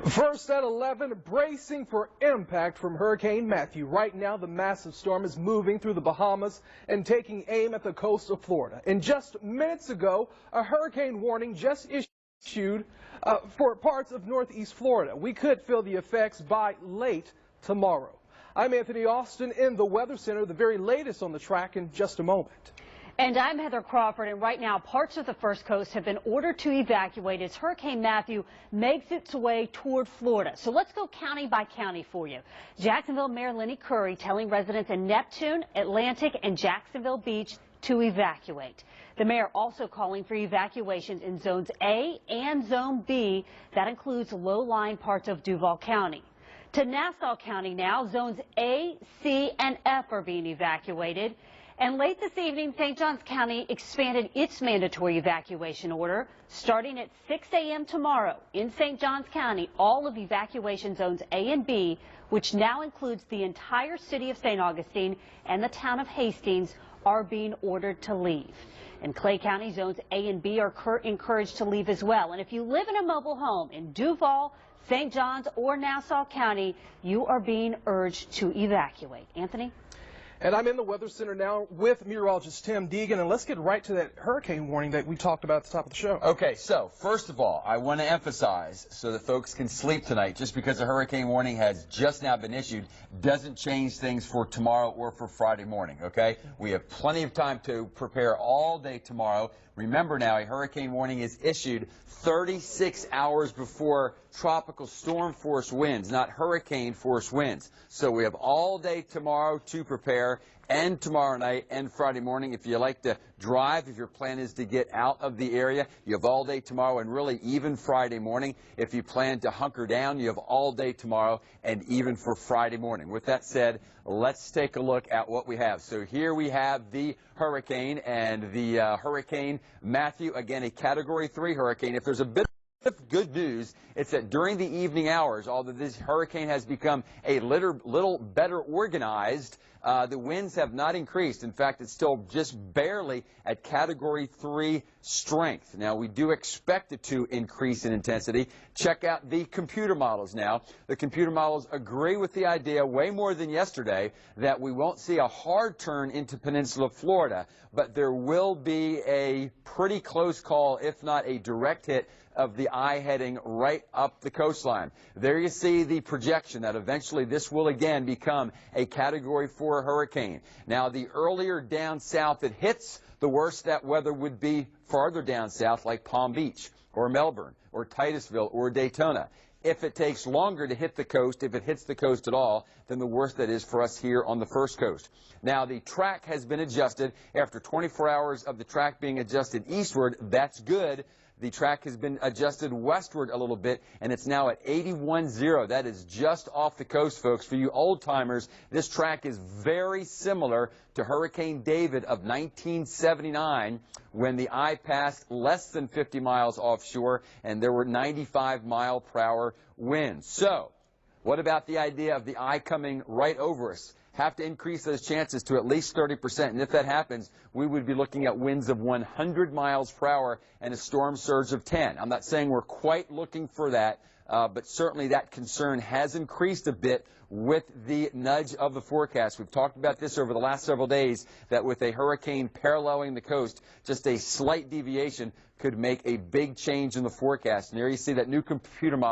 First at 11, bracing for impact from Hurricane Matthew. Right now, the massive storm is moving through the Bahamas and taking aim at the coast of Florida. And just minutes ago, a hurricane warning just issued for parts of northeast Florida. We could feel the effects by late tomorrow. I'm Anthony Austin in the Weather Center, the very latest on the track in just a moment. And I'm Heather Crawford, and right now parts of the First Coast have been ordered to evacuate as Hurricane Matthew makes its way toward Florida. So let's go county by county for you. Jacksonville Mayor Lenny Curry telling residents in Neptune, Atlantic, and Jacksonville Beach to evacuate. The mayor also calling for evacuations in Zones A and Zone B. That includes low-lying parts of Duval County. To Nassau County now, Zones A, C, and F are being evacuated. And late this evening, St. Johns County expanded its mandatory evacuation order. Starting at 6 a.m. tomorrow in St. Johns County, all of evacuation zones A and B, which now includes the entire city of St. Augustine and the town of Hastings, are being ordered to leave. In Clay County, zones A and B are encouraged to leave as well. And if you live in a mobile home in Duval, St. Johns, or Nassau County, you are being urged to evacuate. Anthony? And I'm in the Weather Center now with meteorologist Tim Deegan, and let's get right to that hurricane warning that we talked about at the top of the show. Okay, so first of all, I want to emphasize so that folks can sleep tonight, just because a hurricane warning has just now been issued doesn't change things for tomorrow or for Friday morning, okay? We have plenty of time to prepare all day tomorrow. Remember now, a hurricane warning is issued 36 hours before tropical storm force winds, not hurricane force winds. So we have all day tomorrow to prepare, and tomorrow night and Friday morning. If you like to drive, if your plan is to get out of the area, you have all day tomorrow and really even Friday morning. If you plan to hunker down, you have all day tomorrow and even for Friday morning. With that said, let's take a look at what we have. So here we have the hurricane and the Hurricane Matthew, again a Category 3 hurricane. If there's a bit of good news, it's that during the evening hours, although this hurricane has become a little better organized, the winds have not increased. In fact, it's still just barely at Category 3 strength. Now, we do expect it to increase in intensity. Check out the computer models now. The computer models agree with the idea, way more than yesterday, that we won't see a hard turn into Peninsula Florida, but there will be a pretty close call, if not a direct hit, of the eye heading right up the coastline. There you see the projection that eventually this will again become a Category 4 hurricane. Now, the earlier down south it hits, the worse that weather would be farther down south, like Palm Beach or Melbourne or Titusville or Daytona. If it takes longer to hit the coast, if it hits the coast at all, then the worse that is for us here on the First Coast. Now, the track has been adjusted. After 24 hours of the track being adjusted eastward, that's good. The track has been adjusted westward a little bit, and it's now at 81.0. That is just off the coast, folks. For you old-timers, this track is very similar to Hurricane David of 1979, when the eye passed less than 50 miles offshore, and there were 95-mile-per-hour winds. So, what about the idea of the eye coming right over us? Have to increase those chances to at least 30%. And if that happens, we would be looking at winds of 100 miles per hour and a storm surge of 10. I'm not saying we're quite looking for that, but certainly that concern has increased a bit with the nudge of the forecast. We've talked about this over the last several days, that with a hurricane paralleling the coast, just a slight deviation could make a big change in the forecast. And there you see that new computer model.